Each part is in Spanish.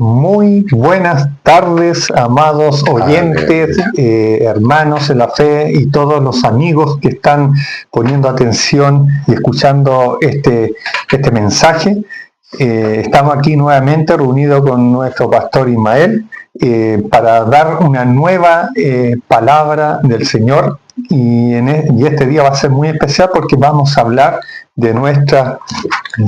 Muy buenas tardes, amados oyentes, hermanos en la fe y todos los amigos que están poniendo atención y escuchando este mensaje. Estamos aquí nuevamente reunidos con nuestro pastor Ismael para dar una nueva palabra del Señor. Y este día va a ser muy especial porque vamos a hablar de nuestra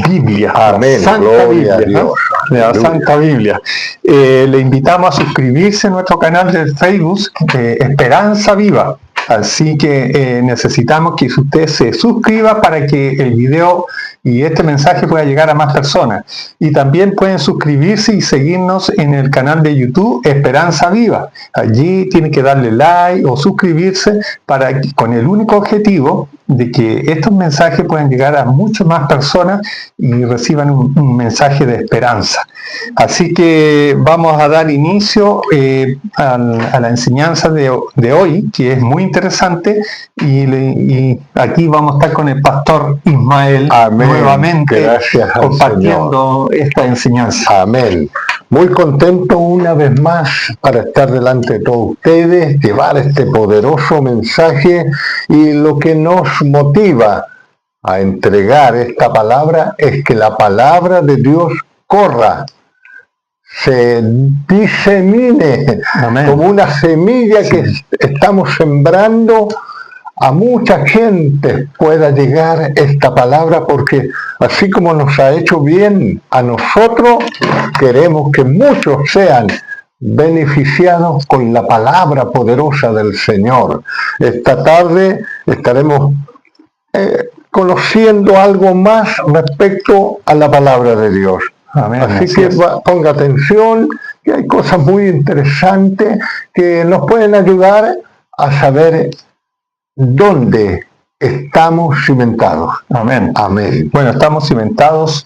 Biblia, amén, Santa gloria Biblia, a Dios, ¿no? De la Santa Biblia. Le invitamos a suscribirse a nuestro canal de Facebook, Esperanza Viva. Así que necesitamos que usted se suscriba para que el video y este mensaje pueda llegar a más personas. Y también pueden suscribirse y seguirnos en el canal de YouTube Esperanza Viva. Allí tiene que darle like o suscribirse con el único objetivo de que estos mensajes puedan llegar a muchas más personas y reciban un mensaje de esperanza. Así que vamos a dar inicio a la enseñanza de hoy, que es muy interesante, y aquí vamos a estar con el pastor Ismael. Amén. Nuevamente compartiendo Señor. Esta enseñanza. Amén. Muy contento una vez más para estar delante de todos ustedes, llevar este poderoso mensaje, y lo que nos motiva a entregar esta palabra es que la palabra de Dios corra, se disemine. Amén. Como una semilla que estamos sembrando, a mucha gente pueda llegar esta palabra, porque así como nos ha hecho bien a nosotros, queremos que muchos sean beneficiados con la palabra poderosa del Señor. Esta tarde estaremos conociendo algo más respecto a la palabra de Dios. Amén. Así que ponga atención, que hay cosas muy interesantes que nos pueden ayudar a saber dónde estamos cimentados. Amén. Amén. Bueno, estamos cimentados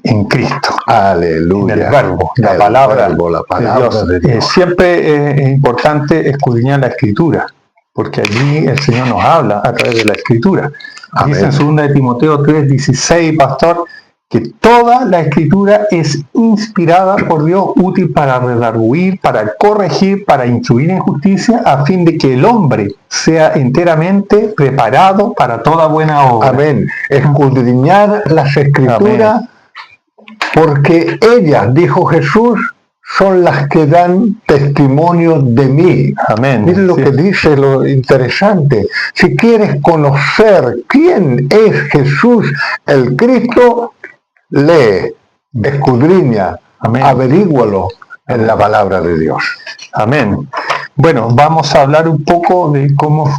en Cristo. Aleluya. En el verbo, la palabra de Dios. Siempre es importante escudriñar la Escritura, porque allí el Señor nos habla a través de la Escritura. Amén. Dice en 2 de Timoteo 3:16, pastor, que toda la Escritura es inspirada por Dios, útil para redarguir, para corregir, para instruir en justicia, a fin de que el hombre sea enteramente preparado para toda buena obra. Amén. Escudriñar las Escrituras. Amén. Porque ellas, dijo Jesús, son las que dan testimonio de mí. Amén. Miren lo que dice, lo interesante. Si quieres conocer quién es Jesús el Cristo, lee, escudriña, amén, averígualo en la palabra de Dios. Amén. Bueno, vamos a hablar un poco de cómo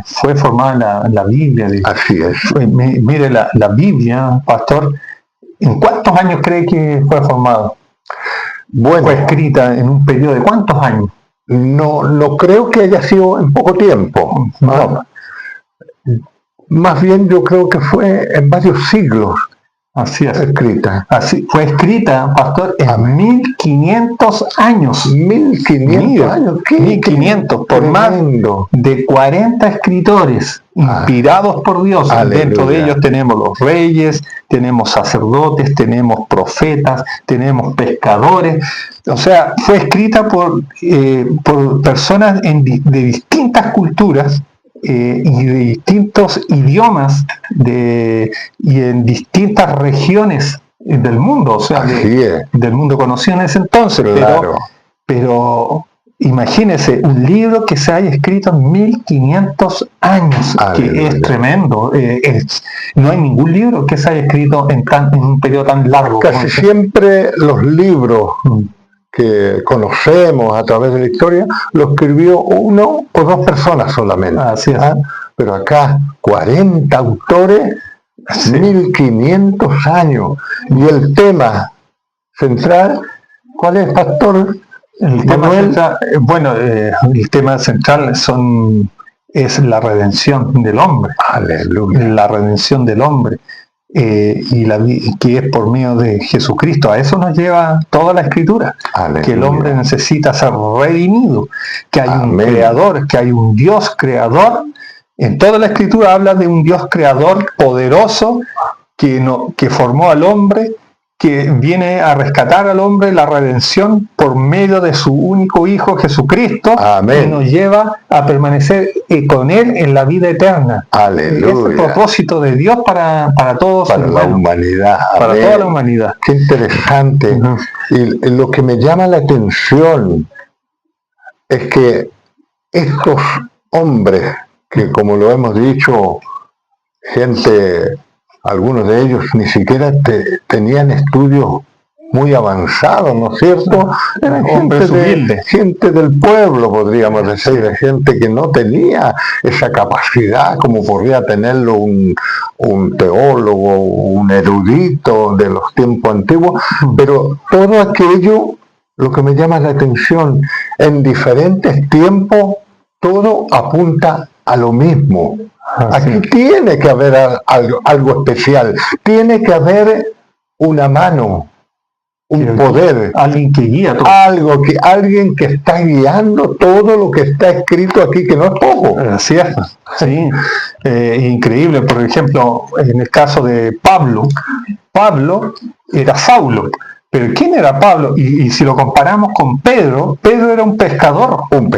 fue formada la Biblia. Así es. Mire, la Biblia, pastor, ¿en cuántos años cree que fue formada? Bueno, fue escrita en un periodo de ¿cuántos años? No creo que haya sido en poco tiempo. No. Más bien yo creo que fue en varios siglos. Así es. Escrita. Así fue escrita, pastor, en 1500 años. 1500 años. ¿Qué? 1500, por más de 40 escritores inspirados por Dios. Aleluya. Dentro de ellos tenemos los reyes, tenemos sacerdotes, tenemos profetas, tenemos pescadores. O sea, fue escrita por personas de distintas culturas, y de distintos idiomas y en distintas regiones del mundo, o sea, del mundo conocido en ese entonces. Claro. Pero imagínese un libro que se haya escrito en 1500 años, que es tremendo. No hay ningún libro que se haya escrito en un periodo tan largo. Casi siempre los libros que conocemos a través de la historia, lo escribió uno o dos personas solamente. Así es. Pero acá 40 autores, 1500 años. Y el tema central, ¿cuál es, pastor? El tema central, el tema central es la redención del hombre. Aleluya. La redención del hombre. Que es por medio de Jesucristo. A eso nos lleva toda la Escritura. Aleluya. Que el hombre necesita ser redimido, que hay un creador, que hay un Dios creador. En toda la Escritura habla de un Dios creador poderoso que formó al hombre, que viene a rescatar al hombre la redención por medio de su único Hijo Jesucristo. Amén. Y nos lleva a permanecer con Él en la vida eterna. Aleluya. Es el propósito de Dios para todos, para la humanidad. Para Amén. toda la humanidad. Qué interesante. Y lo que me llama la atención es que estos hombres, que como lo hemos dicho, algunos de ellos ni siquiera tenían estudios muy avanzados, ¿no es cierto? Eran gente del pueblo, podríamos decir, gente que no tenía esa capacidad como podría tenerlo un teólogo, un erudito de los tiempos antiguos, pero todo aquello, lo que me llama la atención, en diferentes tiempos, todo apunta a lo mismo. Aquí tiene que haber algo especial, tiene que haber una mano, un poder, alguien que guía todo. Alguien que está guiando todo lo que está escrito aquí, que no es poco. Así es, sí, increíble. Por ejemplo, en el caso de Pablo era Saulo. Pero ¿quién era Pablo? Y si lo comparamos con Pedro era un pescador. Un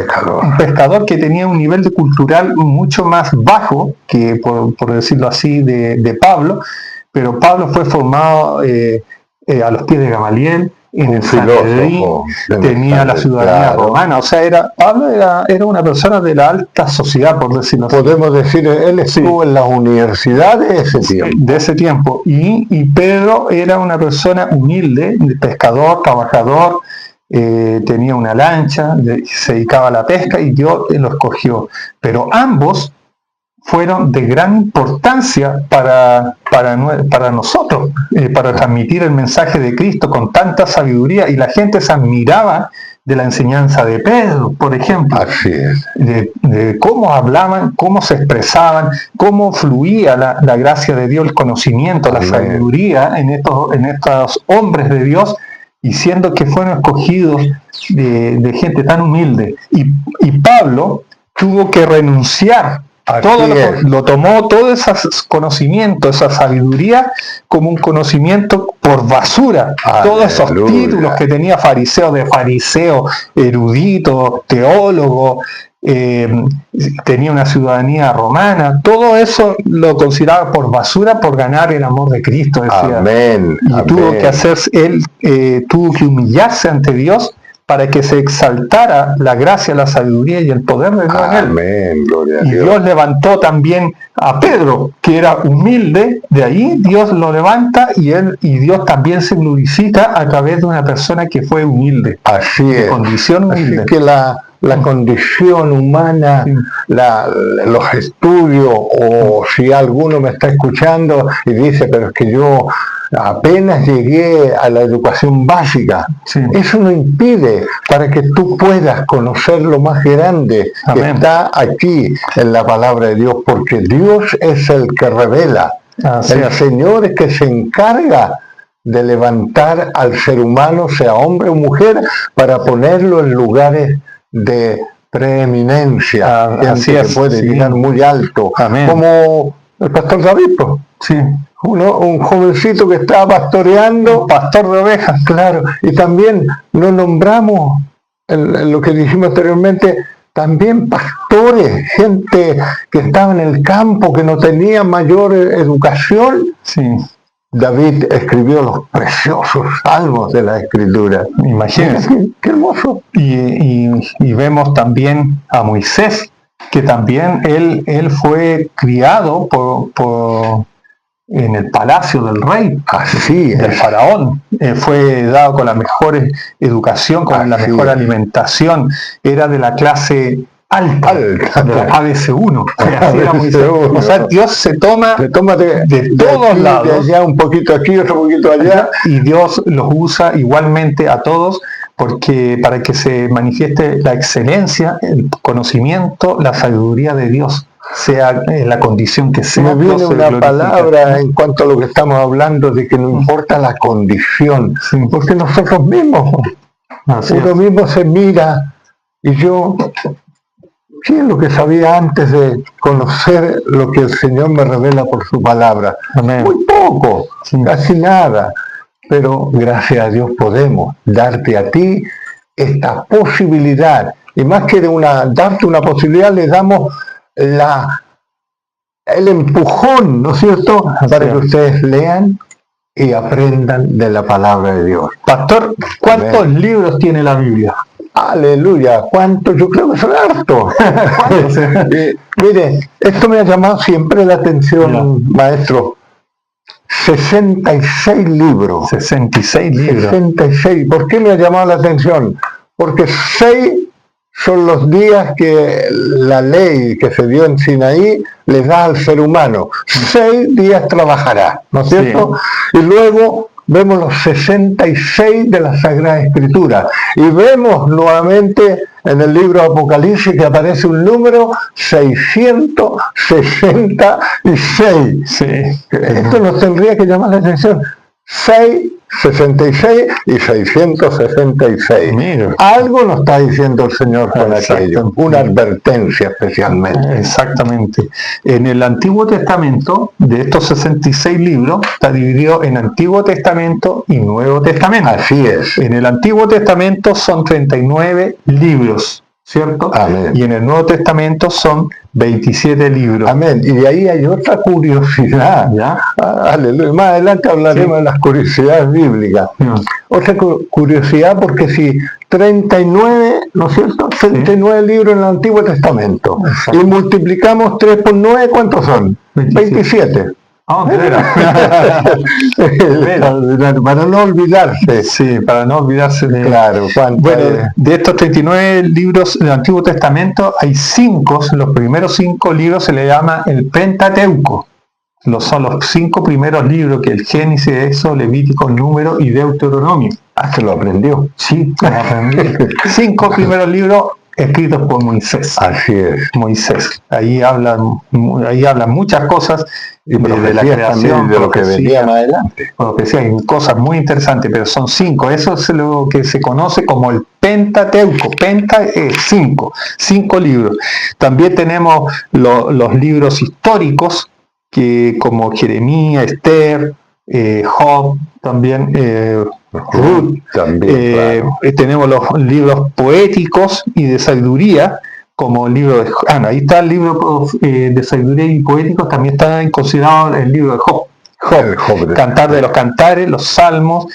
pescador que tenía un nivel cultural mucho más bajo que, por decirlo así, de Pablo. Pero Pablo fue formado a los pies de Gamaliel, en el Sanedrín, tenía la ciudadanía romana. O sea, Pablo era una persona de la alta sociedad, por decirlo así. Podemos decir, él estuvo en las universidades de ese tiempo. Y Pedro era una persona humilde, pescador, trabajador, tenía una lancha, se dedicaba a la pesca y Dios lo escogió. Pero ambos fueron de gran importancia para nosotros, para transmitir el mensaje de Cristo con tanta sabiduría, y la gente se admiraba de la enseñanza de Pedro, por ejemplo. Así es. De cómo hablaban, cómo se expresaban, cómo fluía la gracia de Dios, el conocimiento, la sabiduría en estos hombres de Dios, y siendo que fueron escogidos de gente tan humilde. Y Pablo tuvo que renunciar. Lo tomó todo ese conocimiento, esa sabiduría, como un conocimiento por basura. Todos esos títulos que tenía fariseo, erudito, teólogo, tenía una ciudadanía romana, todo eso lo consideraba por basura por ganar el amor de Cristo, decía. Amén. Y tuvo que tuvo que humillarse ante Dios para que se exaltara la gracia, la sabiduría y el poder de Dios en él. Amén, gloria a Dios. Y Dios levantó también a Pedro, que era humilde, de ahí Dios lo levanta y Dios también se glorifica a través de una persona que fue humilde. Así es. De condición humilde. Así que la condición humana, los estudios, o si alguno me está escuchando y dice, pero es que yo apenas llegué a la educación básica. Eso no impide para que tú puedas conocer lo más grande que está aquí en la palabra de Dios, porque Dios es el que revela. El Señor es que se encarga de levantar al ser humano, sea hombre o mujer, para ponerlo en lugares de preeminencia, gente que puede llegar muy alto. Amén. Como el pastor David, un jovencito que estaba pastoreando, pastor de ovejas, claro, y también lo nombramos, en lo que dijimos anteriormente, también pastores, gente que estaba en el campo, que no tenía mayor educación. David escribió los preciosos salmos de la Escritura. Imagínense. Qué hermoso. Y vemos también a Moisés, que también él fue criado en el palacio del rey, del faraón. Fue dado con la mejor educación, con la mejor alimentación. Era de la clase alta, de la ABC1. Así era Moisés. O sea, Dios se toma de todos lados, de allá, un poquito aquí, otro poquito allá, y Dios los usa igualmente a todos, porque para que se manifieste la excelencia, el conocimiento, la sabiduría de Dios, sea la condición que sea. Me viene una palabra en cuanto a lo que estamos hablando, de que no importa la condición, porque nosotros mismos, uno mismo se mira, y yo, ¿qué es lo que sabía antes de conocer lo que el Señor me revela por su palabra? Amén. Muy poco, casi nada. pero gracias a Dios podemos darte a ti esta posibilidad. Y más que darte una posibilidad, le damos el empujón, ¿no es cierto?, para que ustedes lean y aprendan de la palabra de Dios. Pastor, ¿cuántos libros tiene la Biblia? Aleluya, ¿cuántos? Yo creo que son hartos. Mire, esto me ha llamado siempre la atención, maestro. 66 libros. 66 libros. 66. ¿Por qué me ha llamado la atención? Porque 6 son los días que la ley que se dio en Sinaí les da al ser humano. 6 días trabajará, ¿no es cierto? Sí. Y luego vemos los 66 de la Sagrada Escritura. Y vemos nuevamente en el libro Apocalipsis que aparece un número 666. Sí. Esto nos tendría que llamar la atención. 666 y 666. Mira. Algo nos está diciendo el Señor con aquello, una advertencia especialmente. Exactamente. En el Antiguo Testamento, de estos 66 libros, está dividido en Antiguo Testamento y Nuevo Testamento. Así es. En el Antiguo Testamento son 39 libros, ¿cierto? Amén. Y en el Nuevo Testamento son 27 libros. Amén. Y de ahí hay otra curiosidad. ¿Ya? Aleluya. Más adelante hablaremos de las curiosidades bíblicas. Otra curiosidad, porque si 39, ¿no es cierto? 39 libros en el Antiguo Testamento. Exacto. Y multiplicamos 3 por 9, ¿cuántos son? 27. ¿De veras? Para no olvidarse. Sí, para no olvidarse de... Claro. Bueno, de estos 39 libros del Antiguo Testamento, hay 5, los primeros 5 libros se le llama el Pentateuco. Son los 5 primeros libros, que el Génesis, Éxodo, Levítico, Número y Deuteronomio. Se lo aprendió. Sí, lo aprendí. 5 primeros libros escritos por Moisés. Así es. Moisés. Ahí hablan muchas cosas de la creación, de lo que venía más adelante. Profecía, hay cosas muy interesantes, pero son 5. Eso es lo que se conoce como el Pentateuco. Penta es 5 libros. También tenemos los libros históricos, que como Jeremías, Esther, Job, también Ruth. También, claro. Tenemos los libros poéticos y de sabiduría, como el libro de ahí está el libro de sabiduría y poéticos, también está considerado el libro de Job. Cantar de los Cantares, los Salmos,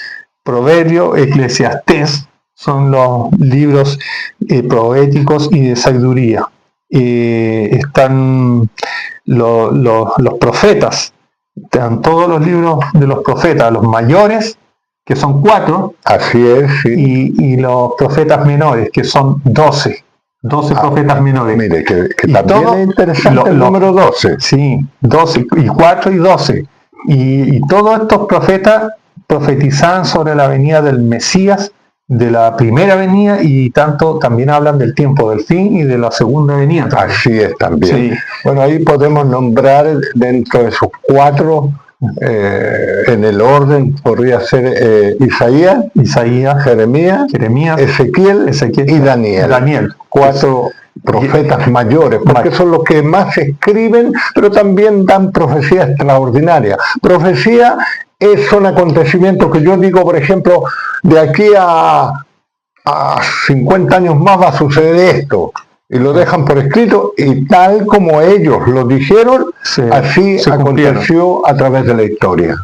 Proverbios, Eclesiastés, son los libros poéticos y de sabiduría. Están los profetas, están todos los libros de los profetas, los mayores, que son 4. Así es, sí. Y los profetas menores, que son 12 profetas menores. Mire, que también es interesante el número 12. Sí, 12, y 4 y 12. Y todos estos profetas profetizaban sobre la venida del Mesías, de la primera venida, y también hablan del tiempo del fin y de la segunda venida. Así es también. Sí. Bueno, ahí podemos nombrar dentro de esos 4, en el orden podría ser Isaías, Jeremías, Ezequiel y Daniel. 4 profetas mayores, porque son los que más escriben, pero también dan profecía extraordinaria. Profecía son acontecimientos que yo digo, por ejemplo, de aquí a 50 años más va a suceder esto. Y lo dejan por escrito, y tal como ellos lo dijeron, así aconteció a través de la historia.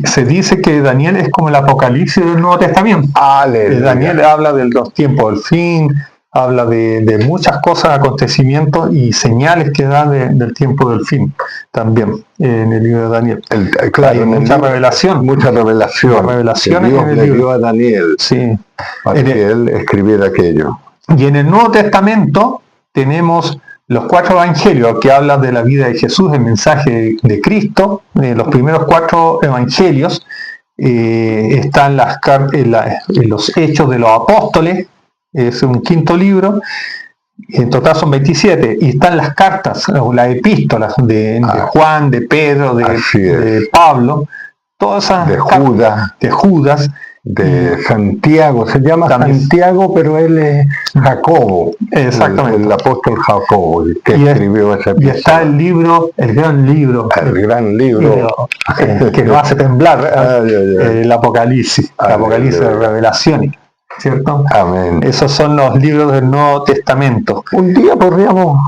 Se dice que Daniel es como el Apocalipsis del Nuevo Testamento. Daniel habla de los tiempos del fin, habla de muchas cosas, acontecimientos y señales que da del tiempo del fin, también en el libro de Daniel. Claro, hay mucha revelación. Mucha revelación. Dios le dio a Daniel, sí, para que él escribiera aquello. Y en el Nuevo Testamento tenemos los 4 evangelios que hablan de la vida de Jesús, el mensaje de Cristo. Los primeros 4 evangelios están los hechos de los apóstoles, es un 5.º libro, en total son 27, y están las cartas, las epístolas de Juan, de Pedro, de Pablo, todas esas de Judas. de Santiago, se llama También. Santiago, pero él es Jacobo, Exactamente. el apóstol Jacobo, el que escribió esa Y está epístola. el gran libro, El gran libro. que nos hace temblar, Ay, ay, ay. el Apocalipsis, el Apocalipsis de Aleluya. Revelaciones, ¿cierto? Amén. Esos son los libros del Nuevo Testamento. Un día podríamos,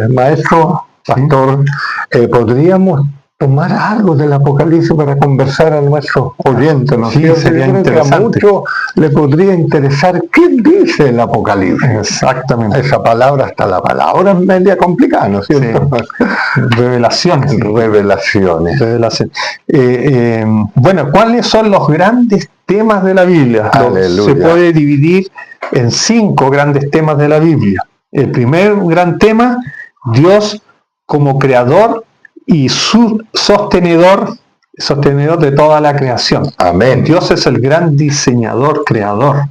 maestro, pastor, podríamos tomar algo del Apocalipsis para conversar a nuestros oyentes, ¿no es Sí, cierto? sería Yo creo que a interesante. muchos le podría interesar qué dice el Apocalipsis. Exactamente. Esa palabra, hasta la palabra es media complicada, ¿no es cierto? Revelaciones. Revelaciones. Revelaciones. Bueno, ¿cuáles son los grandes temas de la Biblia? Aleluya. Se puede dividir en 5 grandes temas de la Biblia. El primer gran tema, Dios como creador y su sostenedor de toda la creación. Amén. Dios es el gran diseñador, creador,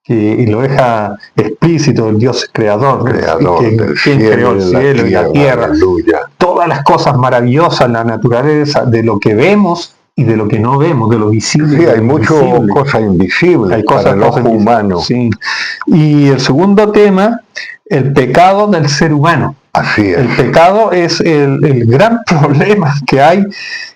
y lo deja explícito, el Dios creador, Creador del quien cielo creó el cielo y la tierra, aleluya. todas las cosas maravillosas, la naturaleza, de lo que vemos y de lo que no vemos, de lo visible. Sí, y de hay lo muchas invisible. cosas invisibles Hay para el ojo invisibles. humano. Sí. Y el segundo tema, el pecado del ser humano. Así es. El pecado es el gran problema que hay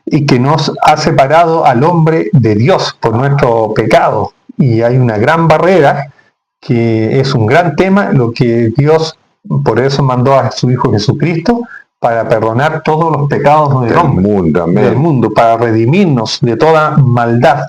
y que nos ha separado al hombre de Dios por nuestro pecado. Y hay una gran barrera que es un gran tema, lo que Dios por eso mandó a su Hijo Jesucristo para perdonar todos los pecados del hombre, del mundo, para redimirnos de toda maldad.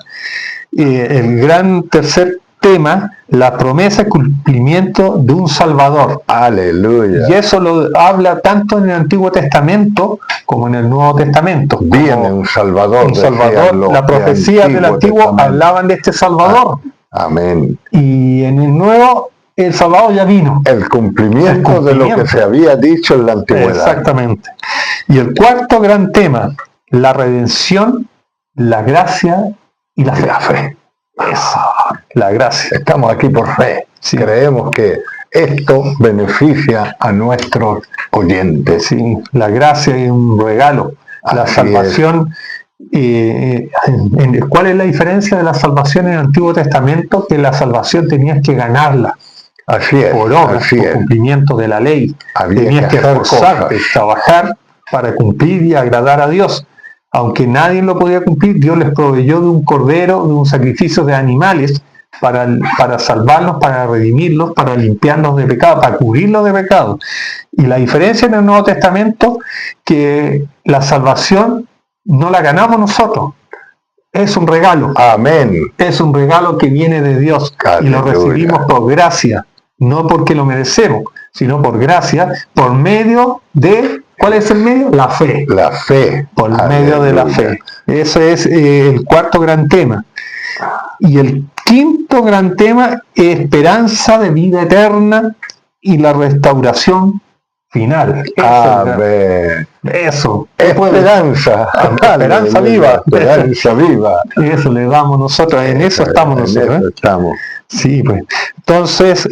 El gran tercer tema, la promesa y cumplimiento de un Salvador. Aleluya. Y eso lo habla tanto en el Antiguo Testamento como en el Nuevo Testamento. Viene un Salvador. Un Salvador. La profecía del Antiguo hablaban de este Salvador. Amén. Y en el Nuevo, el Salvador ya vino. El cumplimiento de lo que se había dicho en la antigüedad. Exactamente. Y el cuarto gran tema, la redención, la gracia y la fe. Eso, la gracia. Estamos aquí por fe. Sí. Creemos que esto beneficia a nuestros oyentes. Sí, la gracia es un regalo. La salvación. ¿Cuál es la diferencia de la salvación en el Antiguo Testamento? Que la salvación tenías que ganarla. Así es. Por obras, por cumplimiento de la ley. Tenías que esforzarte, trabajar para cumplir y agradar a Dios. Aunque nadie lo podía cumplir, Dios les proveyó de un cordero, de un sacrificio de animales para salvarlos, para redimirlos, para limpiarlos de pecado, para cubrirlos de pecado. Y la diferencia en el Nuevo Testamento, que la salvación no la ganamos nosotros, es un regalo. Amén. Es un regalo que viene de Dios. Aleluya. Y lo recibimos por gracia, no porque lo merecemos, sino por gracia, por medio de... ¿Cuál es el medio? La fe. La fe. Por medio de la fe. Ese es el cuarto gran tema. Y el quinto gran tema, esperanza de vida eterna y la restauración final. Amén. Eso. Esperanza. Esperanza viva. Esperanza viva. Eso le damos nosotros. En eso estamos nosotros. Eso estamos. Sí, pues. Entonces,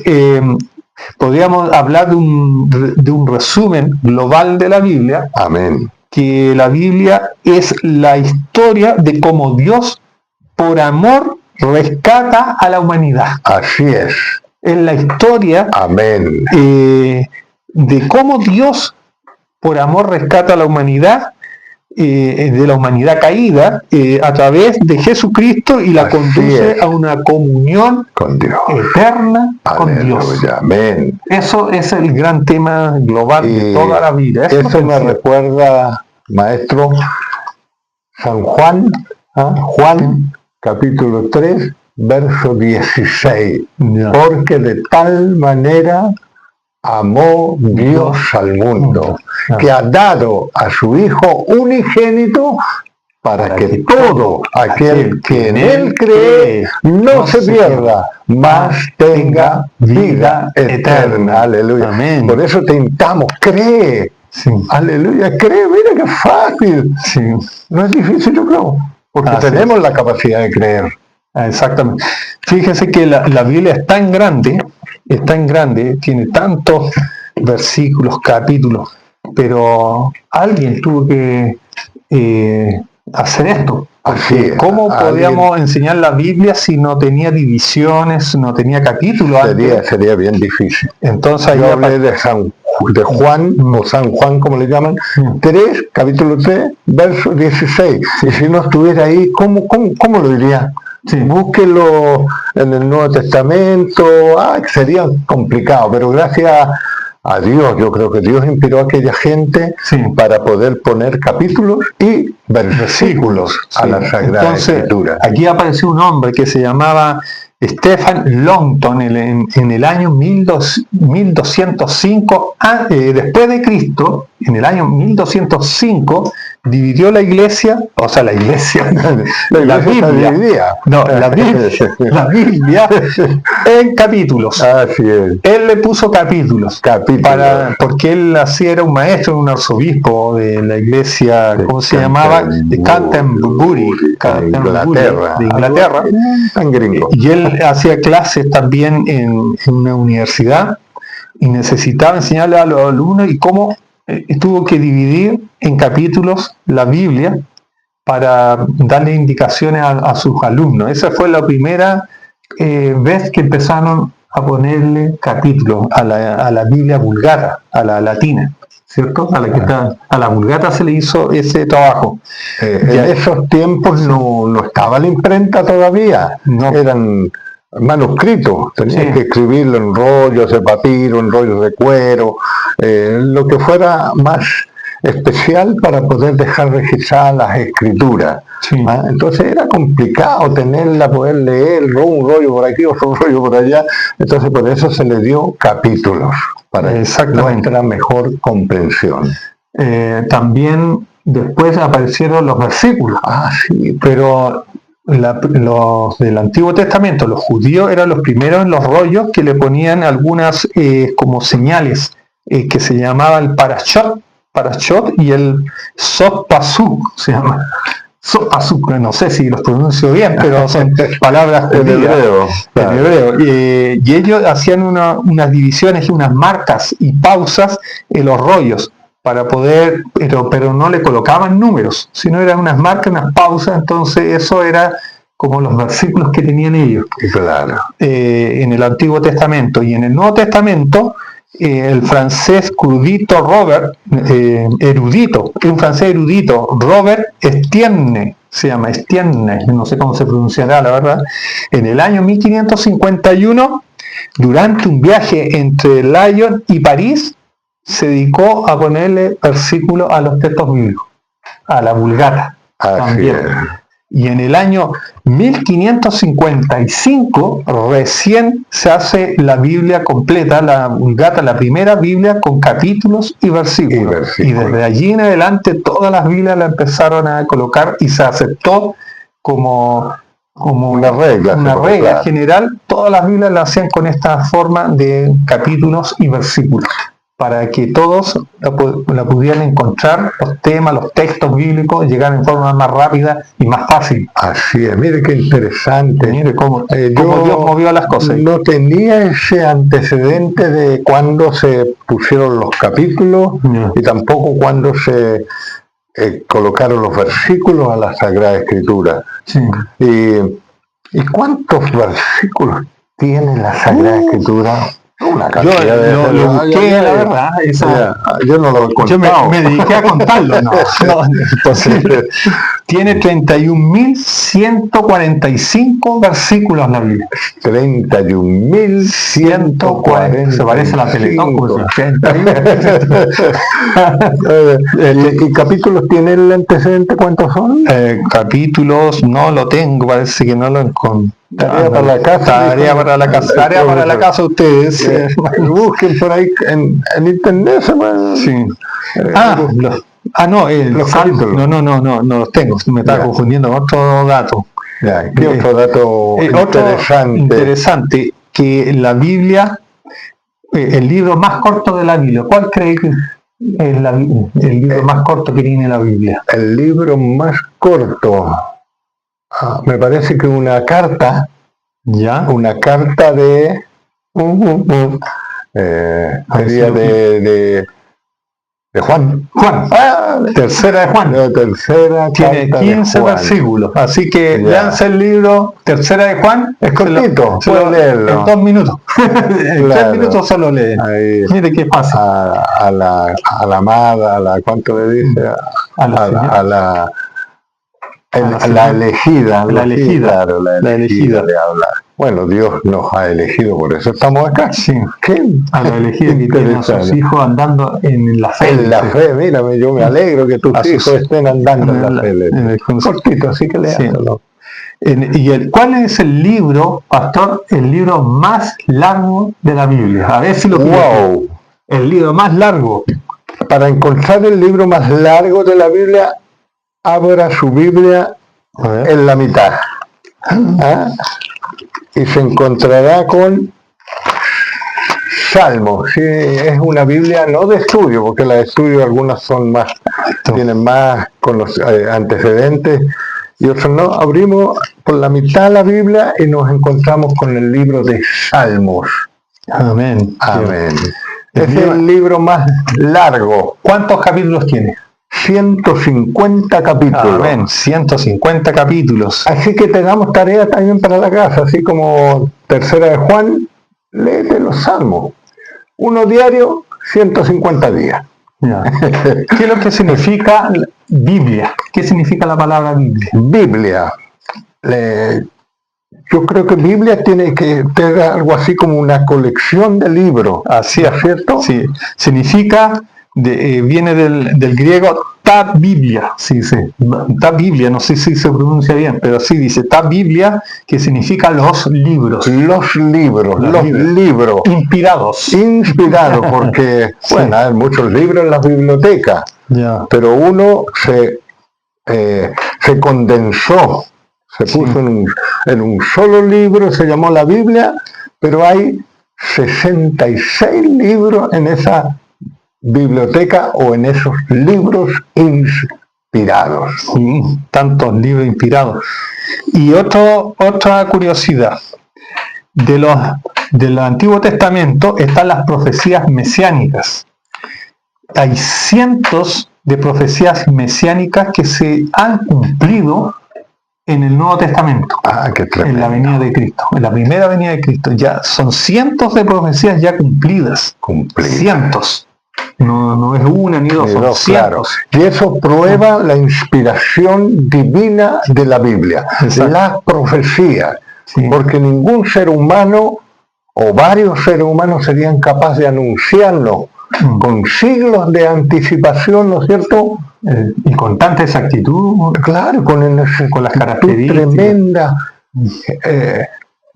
podríamos hablar de un resumen global de la Biblia. Amén. Que la Biblia es la historia de cómo Dios, por amor, rescata a la humanidad. Así es. Es la historia. Amén. De cómo Dios, por amor, rescata a la humanidad, de la humanidad caída, a través de Jesucristo y la conduce a una comunión con Dios, eterna con Dios. Amén. Eso es el gran tema global de toda la vida. Eso me recuerda, maestro, San Juan, Juan, capítulo 3, verso 16. Porque de tal manera amó Dios al mundo, que ha dado a su Hijo unigénito para que todo aquel que en Él cree no se pierda, mas tenga vida eterna. Aleluya. Amén. Por eso te invitamos, cree. Sí. Aleluya, cree, mira qué fácil. Sí. No es difícil, yo creo, porque tenemos la capacidad de creer. Exactamente. Fíjense que la Biblia es tan grande, tiene tantos versículos, capítulos, pero alguien tuvo que hacer esto. Así es. ¿Cómo podíamos enseñar la Biblia si no tenía divisiones, no tenía capítulos? Sería bien difícil. Entonces ahí yo hablé de Juan, o San Juan, como le llaman, 3, capítulo 3, verso 16. Sí. Y si no estuviera ahí, ¿cómo lo diría? Sí. Búsquelo en el Nuevo Testamento, sería complicado, pero gracias a Dios, yo creo que Dios inspiró a aquella gente para poder poner capítulos y versículos a la Sagrada Escritura. Aquí apareció un hombre que se llamaba Stephen Longton en el año 1205 después de Cristo. En el año 1205 dividió la iglesia, la Biblia en capítulos. Así es. Él le puso capítulos. Porque él así era un maestro, un arzobispo de la iglesia, ¿cómo se llamaba? De Canterbury, de Inglaterra. Tan gringo. Y él hacía clases también en una universidad y necesitaba enseñarle a los alumnos y cómo tuvo que dividir en capítulos la Biblia para darle indicaciones a sus alumnos. Esa fue la primera vez que empezaron a ponerle capítulos a la Biblia Vulgata, a la latina, ¿cierto? A la Vulgata se le hizo ese trabajo. En esos tiempos no estaba la imprenta todavía, eran manuscritos, tenías que escribirlo en rollos de papiro, en rollos de cuero, lo que fuera más especial para poder dejar registradas las escrituras. Entonces era complicado tenerla, poder leer un rollo por aquí, otro rollo por allá. Entonces por eso se le dio capítulos para nuestra mejor comprensión. También después aparecieron los versículos. Pero los del Antiguo Testamento, los judíos eran los primeros en los rollos que le ponían algunas como señales que se llamaba el parashot y el sot pasuk, se llama. Sot pasuk, no sé si los pronuncio bien, pero son palabras en hebreo. En hebreo. Y ellos hacían unas divisiones y unas marcas y pausas en los rollos para poder, pero no le colocaban números, sino eran unas marcas, unas pausas. Entonces eso era como los versículos que tenían ellos en el Antiguo Testamento. Y en el Nuevo Testamento el francés un francés erudito, Robert Estienne, se llama Estienne, no sé cómo se pronunciará la verdad, en el año 1551, durante un viaje entre Lyon y París, se dedicó a ponerle versículos a los textos bíblicos, a la Vulgata también. Y en el año 1555 recién se hace la Biblia completa, la Vulgata, la primera Biblia con capítulos y versículos. Y desde allí en adelante todas las Biblias la empezaron a colocar y se aceptó como una regla general. Todas las Biblias la hacían con esta forma de capítulos y versículos, para que todos la pudieran encontrar, los temas, los textos bíblicos, llegar en forma más rápida y más fácil. Así es, mire qué interesante. Mire cómo Dios movió las cosas. No tenía ese antecedente de cuándo se pusieron los capítulos y tampoco cuándo se colocaron los versículos a la Sagrada Escritura. ¿Y cuántos versículos tiene la Sagrada Escritura? Una cantidad lo busqué, la verdad. Yo no lo he contado. Yo me dediqué a contarlo. Entonces, tiene 31.145 versículos la Biblia. 31.145. Se parece a la Teletón. ¿Y capítulos tiene el antecedente? ¿Cuántos son? Capítulos no lo tengo, parece que no lo encontré. Tarea para la casa. Tarea para la casa ustedes. Busquen por ahí en internet. Los capítulos. No los tengo. Me estaba confundiendo con otro dato. ¿Qué otro dato interesante? Que la Biblia, el libro más corto de la Biblia, ¿cuál cree que es el libro más corto que tiene la Biblia? El libro más corto. Me parece que una carta de sería de de Juan. Juan. Tercera de Juan. La tercera Tiene carta 15 de Juan. versículos. Así que Ya. léanse el libro Tercera de Juan. Es cortito, pueden leerlo. En 2 minutos. En 3 minutos solo leen. Ahí, Mire qué fácil. a la amada, a la, ¿cuánto le dice? A la señora. A la señora. elegida. La elegida. Claro, la elegida le habla. Bueno, Dios nos ha elegido, por eso estamos acá. Sí. ¿Qué? A la elegida que tiene a sus hijos andando en la fe. En la fe, mírame, yo me alegro que tus A sus- hijos estén andando en la fe. en el Cortito, así que léanlo. ¿Cuál es el libro, pastor, el libro más largo de la Biblia? A ver si lo Wow. El libro más largo. Para encontrar el libro más largo de la Biblia, abra su Biblia A ver. en la mitad. ¿Ah? Y se encontrará con Salmos. Sí, es una Biblia no de estudio, porque las de estudio algunas son más, tienen más antecedentes y otros no. Abrimos por la mitad la Biblia y nos encontramos con el libro de Salmos. Amén. Amén. El Es libro- el libro más largo. ¿Cuántos capítulos tiene? 150 capítulos. Amén. 150 capítulos. Así que tengamos tarea también para la casa, así como tercera de Juan, léete los salmos. Uno diario, 150 días. Ya. ¿Qué es lo que significa Biblia? ¿Qué significa la palabra Biblia? Biblia. Yo creo que Biblia tiene que tener algo así como una colección de libros. Así ¿Es cierto? Sí. Significa, viene del griego ta Biblia. Sí, sí. Ta Biblia, no sé si se pronuncia bien, pero sí dice ta Biblia, que significa los libros. Los libros, los libros. Inspirados. Inspirados, porque, Sí. bueno, hay muchos libros en las bibliotecas, Ya. pero uno se condensó, se puso en un solo libro, se llamó la Biblia, pero hay 66 libros en esa biblioteca o en esos libros inspirados. Tantos libros inspirados. Y otra curiosidad. Del Antiguo Testamento están las profecías mesiánicas. Hay cientos de profecías mesiánicas que se han cumplido en el Nuevo Testamento, Ah, qué en tremendo. la venida de Cristo, en la primera venida de Cristo. Ya son cientos de profecías ya cumplidas. Cumplido. Cientos. No es una ni dos, son Claro. cientos. Y eso prueba la inspiración divina de la Biblia, Exacto. la profecía, Sí. porque ningún ser humano o varios seres humanos serían capaces de anunciarnos con siglos de anticipación, ¿no es cierto? Y con tanta exactitud. Claro, con las características. tremenda.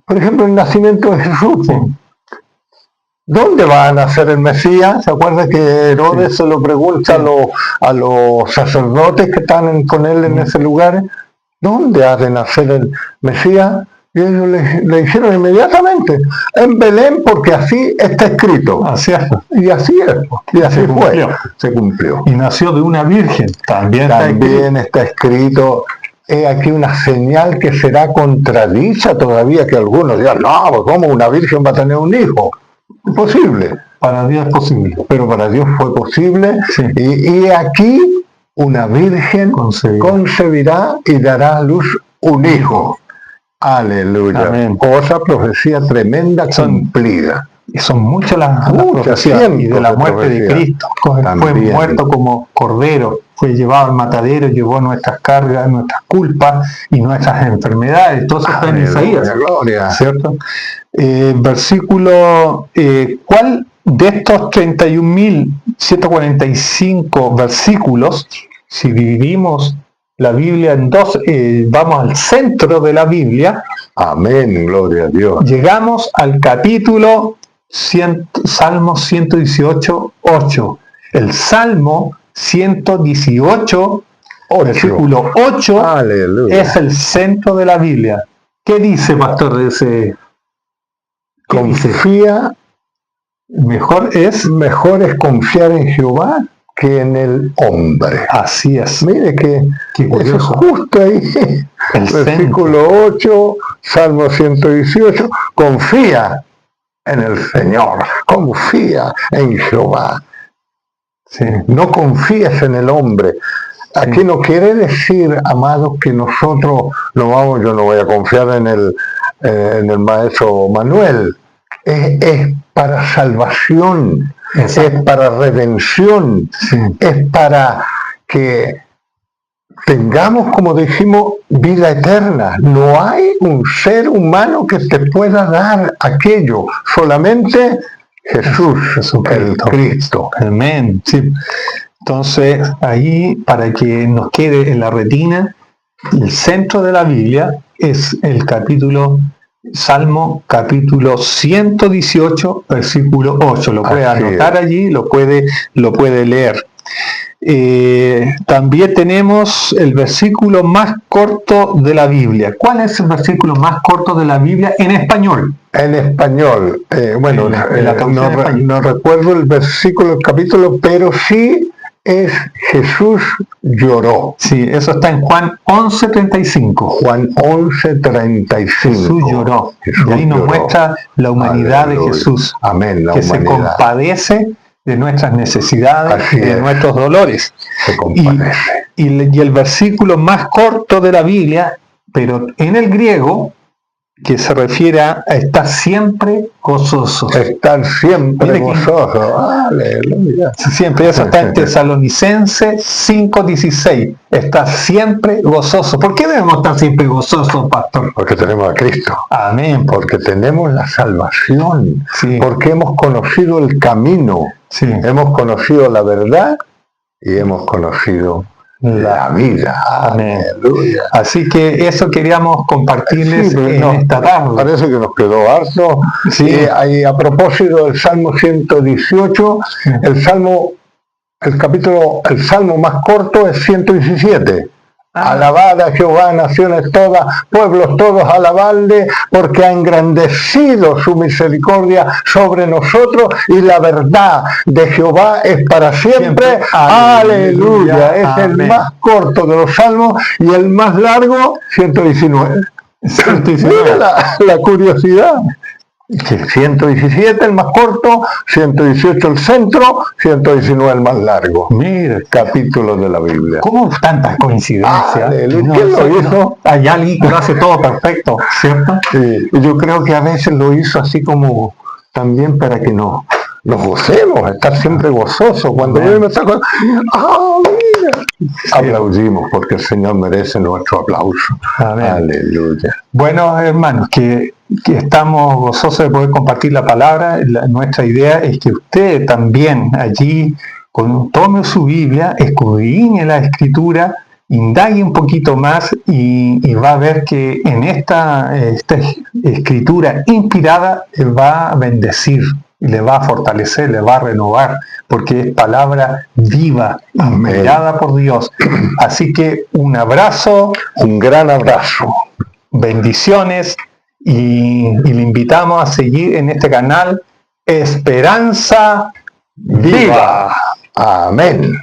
Por ejemplo, el nacimiento de Jesús. Sí. ¿Dónde va a nacer el Mesías? ¿Se acuerda que Herodes se lo pregunta a los sacerdotes que están con él en ese lugar? ¿Dónde ha de nacer el Mesías? Y ellos le dijeron inmediatamente, en Belén, porque así está escrito. Así es. Y así es, y así Se fue. cumplió. Se cumplió. Y nació de una virgen. También está escrito, he aquí una señal que será contradicha todavía, que algunos digan, no, pues ¿cómo una virgen va a tener un hijo? Imposible. Para Dios es posible. Pero para Dios fue posible. Sí. Y aquí una virgen concebirá y dará a luz un hijo. Aleluya. Amén. Otra profecía tremenda cumplida. Y son muchas las Muchas, profecías. Y de cientos la de muerte de profecías. Cristo. Fue También. muerto como cordero. Fue llevado al matadero, llevó nuestras cargas, nuestras culpas y nuestras enfermedades. Todo eso está en Aleluya, Isaías. gloria. ¿Cierto? Versículo, ¿cuál de estos 31.145 versículos, si dividimos la Biblia en dos, vamos al centro de la Biblia, Amén, gloria a Dios. llegamos al capítulo Salmo 118, 8. El Salmo 118, versículo 8, Aleluya. es el centro de la Biblia. ¿Qué dice, pastor, de ese? ¿Qué dice? Confía, Mejor es. mejor es confiar en Jehová que en el hombre. Así es. Mire que Qué eso es curioso. justo ahí. El Versículo 8, Salmo 118, confía en el Señor, confía en Jehová. Sí. No confíes en el hombre. Aquí no quiere decir, amados, que nosotros yo no voy a confiar en el maestro Manuel. Es para salvación, Exacto. es para redención, Sí. es para que tengamos, como dijimos, vida eterna. No hay un ser humano que te pueda dar aquello, solamente Jesús, el Cristo. Amén. Sí. Entonces, ahí, para que nos quede en la retina, el centro de la Biblia es el Salmo capítulo 118, versículo 8. Lo puede Así anotar es. allí, lo puede leer. También tenemos el versículo más corto de la Biblia. ¿Cuál es el versículo más corto de la Biblia en español? En español, no recuerdo el versículo, el capítulo, pero sí es Jesús lloró. Sí, eso está en Juan 11:35. Juan 11:35. Jesús lloró. Jesús y ahí nos lloró. muestra la humanidad Aleluya. de Jesús. Amén, la que se humanidad. compadece de nuestras necesidades, Así de es. nuestros dolores. Se compadece. Y el versículo más corto de la Biblia, pero en el griego, que se refiere a estar siempre gozoso. Estar siempre Mire que- gozoso. Aleluya. Siempre, eso está en Tesalonicenses 5:16. Estar siempre gozoso. ¿Por qué debemos estar siempre gozosos, pastor? Porque tenemos a Cristo. Amén. Porque tenemos la salvación. Sí. Porque hemos conocido el camino. Sí. Hemos conocido la verdad y hemos conocido la vida. Amén. Aleluya. Así que eso queríamos compartirles Sí, pero en no, esta tarde. Parece que nos quedó harto. Sí. Y a propósito del Salmo 118, el Salmo más corto es 117. Alabad a Jehová, naciones todas, pueblos todos, alabadle, porque ha engrandecido su misericordia sobre nosotros y la verdad de Jehová es para siempre. Aleluya. Es Amén. el más corto de los salmos y el más largo, 119. Mira la curiosidad. 117 el más corto, 118 el centro, 119 el más largo. Mira, Capítulos de la Biblia. ¿cómo tantas coincidencias? Aleluya. ¿Quién lo hizo? Hay alguien que lo hace todo perfecto, ¿cierto? Sí, y yo creo que a veces lo hizo así como también para que nos gocemos, estar siempre gozosos. Cuando Amén. vemos esta cosa, mira! Aplaudimos porque el Señor merece nuestro aplauso. Amén. Aleluya. Bueno, hermanos, que estamos gozosos de poder compartir la palabra. Nuestra idea es que usted también allí tome su Biblia, escudriñe la Escritura, indague un poquito más y va a ver que en esta Escritura inspirada va a bendecir, y le va a fortalecer, le va a renovar, porque es palabra viva, inspirada por Dios. Así que un abrazo, un gran abrazo. Bendiciones y le invitamos a seguir en este canal Esperanza Viva. Amén.